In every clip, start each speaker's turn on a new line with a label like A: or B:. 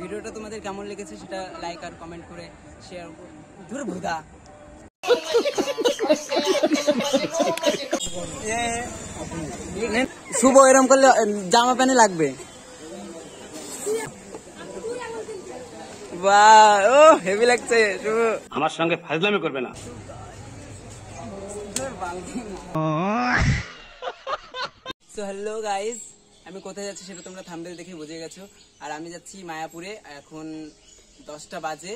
A: ভিডিওটা তোমাদের কেমন লেগেছে সেটা লাইক আর কমেন্ট করে শেয়ার ধুর ভুদা শুভ এরকম করলে জামা প্যান্ট লাগবে। বাহ, ও হেভি লাগছে শুভ।
B: আমার সঙ্গে ফাজলামি করবে না।
A: সো হ্যালো গাইস, আমি কোথায় যাচ্ছি সেটা তোমরা থাম্বনেল দেখে বুঝে গেছো। আর আমি যাচ্ছি মায়াপুরে, এখন 10টা বাজে।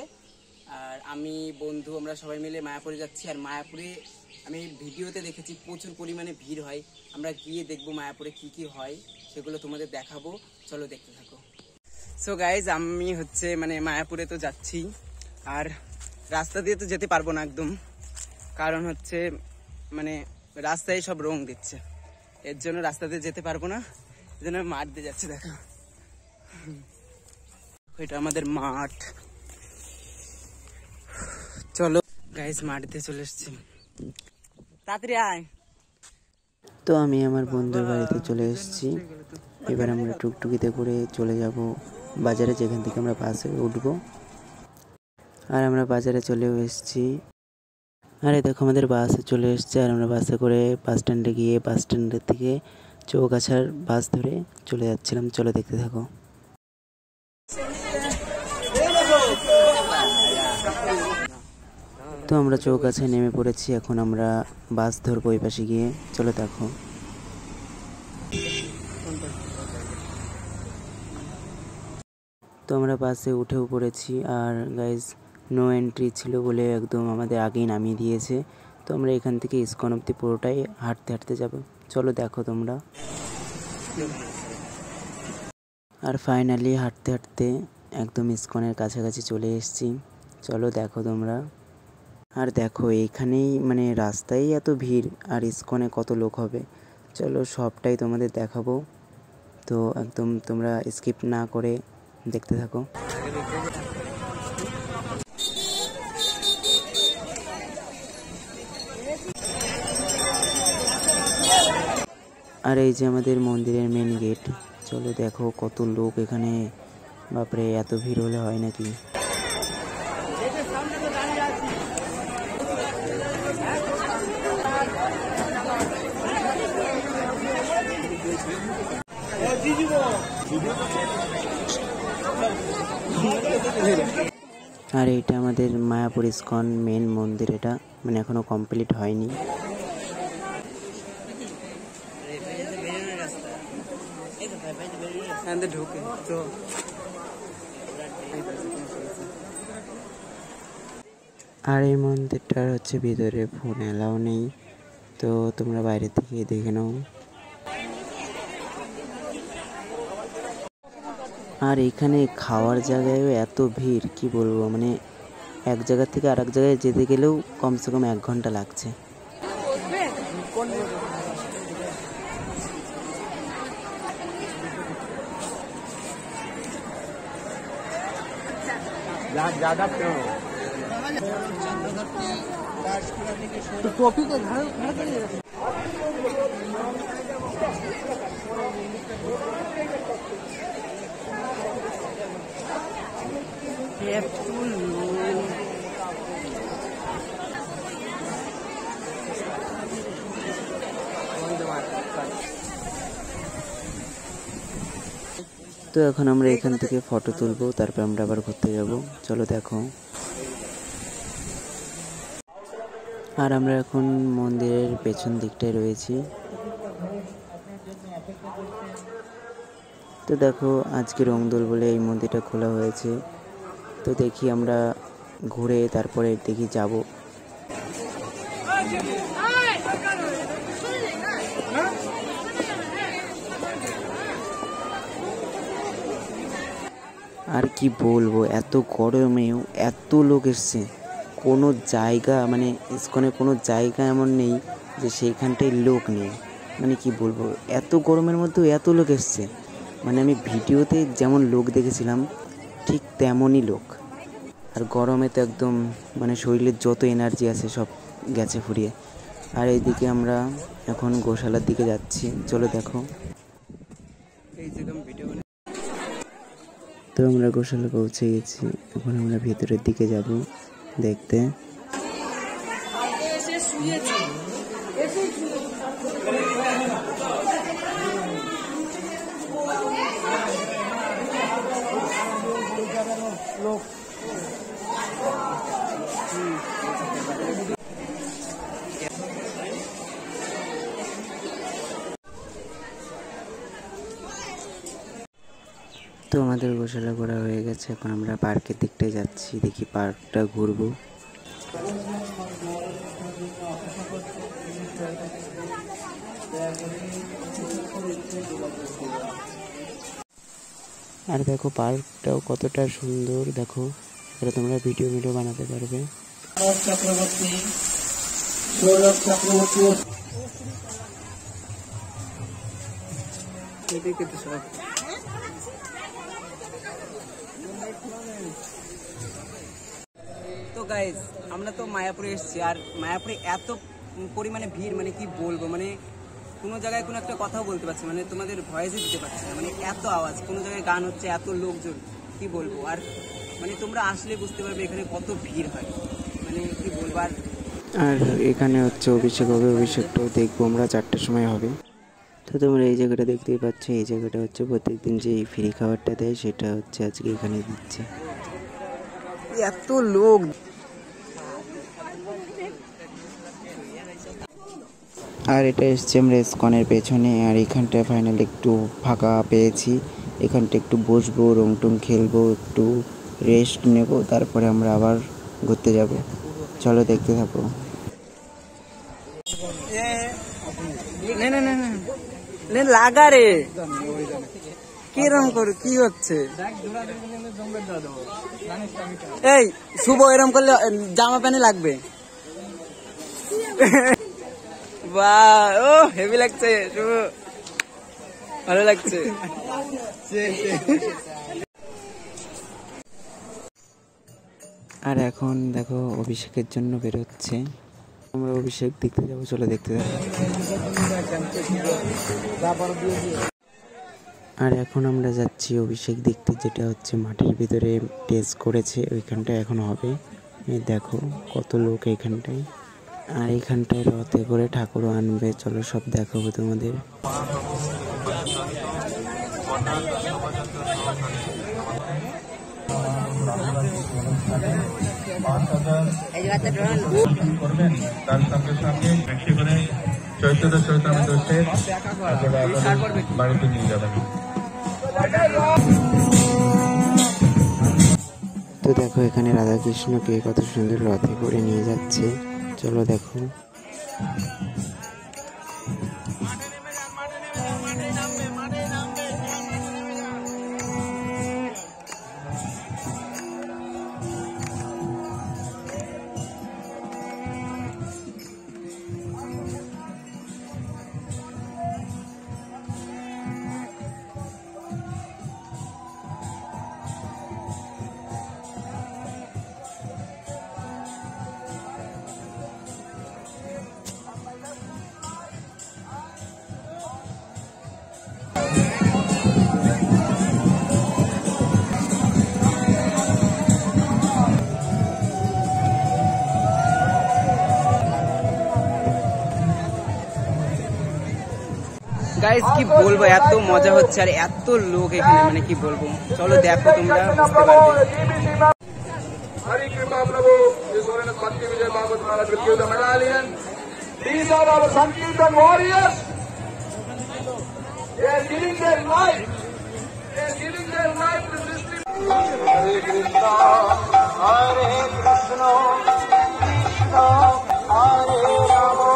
A: আর আমি বন্ধু আমরা সবাই মিলে মায়াপুরে যাচ্ছি। আর মায়াপুরে আমি ভিডিওতে দেখেছি প্রচুর পরিমাণে ভিড় হয়। আমরা গিয়ে দেখবো মায়াপুরে কি কি হয়, সেগুলো তোমাদের দেখাবো। চলো দেখতে থাকো। সো গাইজ, আমি মানে মায়াপুরে তো যাচ্ছি, আর রাস্তা দিয়ে তো যেতে পারবো না একদম, কারণ মানে রাস্তায় সব রং দিচ্ছে, এর জন্য রাস্তা দিয়ে যেতে পারবো না, এর জন্য মাঠ দিয়ে যাচ্ছে। দেখো এটা আমাদের মাঠ। চলো গাইজ, মাঠ দিয়ে চলে এসছি, তাড়াতাড়ি আয়।
C: তো আমি আমার বন্ধুর বাড়িতে চলে এসেছি। এবার আমরা টুকটুকিতে করে চলে যাব বাজারে, যেখান থেকে আমরা বাসে উঠবো। আর আমরা বাজারে চলেও এসেছি। আরে দেখো, আমাদের বাসে চলে এসছে, আর আমরা বাসে করে বাস স্ট্যান্ডে গিয়ে বাস স্ট্যান্ডের থেকে চৌগাছার বাস ধরে চলে যাচ্ছিলাম। চলো দেখতে থাকো। তো আমরা চৌগাছায় নেমে পড়েছি, এখন আমরা বাস ধরবো ওই পাশে গিয়ে। চলো দেখো। তো আমরা বাসে উঠেও পড়েছি, আর গাইজ নো এন্ট্রি ছিল বলে একদম আমাদের আগেই নামিয়ে দিয়েছে। তো আমরা এখান থেকে ইসকন অব্দি পুরোটাই হাঁটতে হাঁটতে যাব। চলো দেখো তোমরা। আর ফাইনালি হাঁটতে হাঁটতে একদম ইসকনের কাছাকাছি চলে এসেছি। চলো দেখো তোমরা। আর দেখো এইখানেই মানে রাস্তায় এত ভিড়, আর ইসকনে কত লোক হবে। চলো সবটাই তোমাদের দেখাবো, তো একদম তোমরা স্কিপ না করে দেখতে থাকো। আর এই যে আমাদের মন্দিরের মেন গেট। চলো দেখো কত লোক এখানে, বাপরে এত ভিড় হলে হয় নাকি। আর এইটা আমাদের মায়াপুর ইসকন মেন মন্দির, এটা মানে এখনো কমপ্লিট হয়নি। আর এই মন্দিরটার ভিতরে ফোন এলাও নেই, তো তোমরা বাইরে থেকে দেখে নাও। আর এখানে খাওয়ার জায়গায়ও এত ভিড়, কি বলবো, মানে এক জায়গা থেকে আর এক জায়গায় যেতে গেলেও কমসে কম 1 ঘন্টা লাগছে। তো এখন আমরা এখান থেকে ফটো তুলবো, তারপর আমরা আবার ঘুরতে যাব। চলো দেখো। আর আমরা এখন মন্দিরের পেছন দিকটায় রয়েছি। তো দেখো, আজকে রংদোল বলে এই মন্দিরটা খোলা হয়েছে। তো দেখি আমরা ঘুরে তারপরে দেখি যাব। আর কি বলবো, এত গরমেও এত লোক এসছে, কোনো জায়গা মানে ইসকনে কোনো জায়গা এমন নেই যে সেইখানটায় লোক নেই। মানে কি বলবো, এত গরমের মধ্যেও এত লোক এসছে, মানে আমি ভিডিওতে যেমন লোক দেখেছিলাম ঠিক তেমনই লোক। আর গরমে তো একদম মানে শরীরের যত এনার্জি আছে সব গেছে ফুরিয়ে। আর এইদিকে আমরা এখন গোশালার দিকে যাচ্ছি। চলো দেখো।
A: এই যে ভিডিও
C: তো আমরা গোশালা পৌঁছে গেছি, এখন আমরা ভেতরের দিকে যাব দেখতে। তো আমাদের গোশালা ঘোরা হয়ে গেছে, এখন আমরা পার্কের দিকটায় যাচ্ছি, দেখি পার্কটা ঘুরবো। আর দেখো পার্কটাও কতটা সুন্দর, দেখো এটা তোমরা ভিডিও বানাতে পারবে।
A: তো গাইজ আমরা তো মায়াপুরে এসেছি, আর মায়াপুরে এত পরিমাণে ভিড়, মানে কি বলবো, মানে কোনো জায়গায় কোনো একটা কথাও বলতে পারছি, মানে তোমাদের ভয়েসই দিতে পারছি না, মানে এত আওয়াজ, কোনো জায়গায় গান হচ্ছে, এত লোকজন, কি বলবো। আর মানে তোমরা আসলে বুঝতে পারবে এখানে কত ভিড় হয়, মানে কি বলবো।
C: আর এখানে হচ্ছে অভিষেক হবে, অভিষেকটাও দেখবো আমরা 4টার সময় হবে। তো তোমরা এই জায়গাটা দেখতেই পাচ্ছ, এই জায়গাটা হচ্ছে প্রত্যেকদিন যে ফ্রি খাবারটা দেয় সেটা হচ্ছে আজকে এখানে দিচ্ছে।
A: এত লোক,
C: আর এটা এসছে আমরা ইসকনের পেছনে, আর এখানটায় ফাইনালি একটু ফাঁকা পেয়েছি, এখানটা একটু বসবো, রং টং খেলবো, একটু রেস্ট নেব, তারপরে আমরা আবার ঘুরতে যাব। চলো দেখতে থাকো।
A: লাগা রে কিরম করে কি হচ্ছে, এই শুভ এরম করলে জামা প্যান্ট লাগবে। বাহ, ও হেভি লাগছে শুভ, ভালো লাগছে।
C: আর এখন দেখো অভিষেকের জন্য বেরোচ্ছে, আমরা অভিষেক দেখতে যাবো, চলো দেখতে যাবো। আর এখন আমরা যাচ্ছি অভিষেক দেখতে, যেটা হচ্ছে মাটির ভিতরে টেস্ট করেছে, ওইখানটায় এখন হবে। এই দেখো কত লোক এইখানটায়, আর এইখানটায় রথে করে ঠাকুরও আনবে, চলো সব দেখাবো তোমাদের।
D: তার সঙ্গে সঙ্গে ট্যাক্সি করে চৈতন্য চৈতন্যের বাড়িতে নিয়ে যাবেন।
C: তো দেখো এখানে রাধাকৃষ্ণকে কত সুন্দর রথে করে নিয়ে যাচ্ছে, চলো দেখো।
A: গাইস কি বলবো, এত মজা হচ্ছে আর এত লোক এখানে, মানে কি বলবো, চলো দেখো তোমরা বুঝতে পারবে।
D: हरि कृपा प्रभु भक्ति विजय बाबत महाराज with the medallion. These are our Sankirtan warriors. They are giving their life. They are giving their life to this. Hare Krishna, Hare Krishna, Krishna Hare Rama.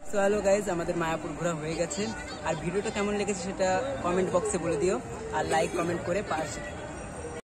A: So hello guys, আমাদের মায়াপুর ঘোরা হয়ে গেছে, আর ভিডিওটা কেমন লেগেছে সেটা কমেন্ট বক্সে বলে দিও, আর লাইক কমেন্ট করে পাশে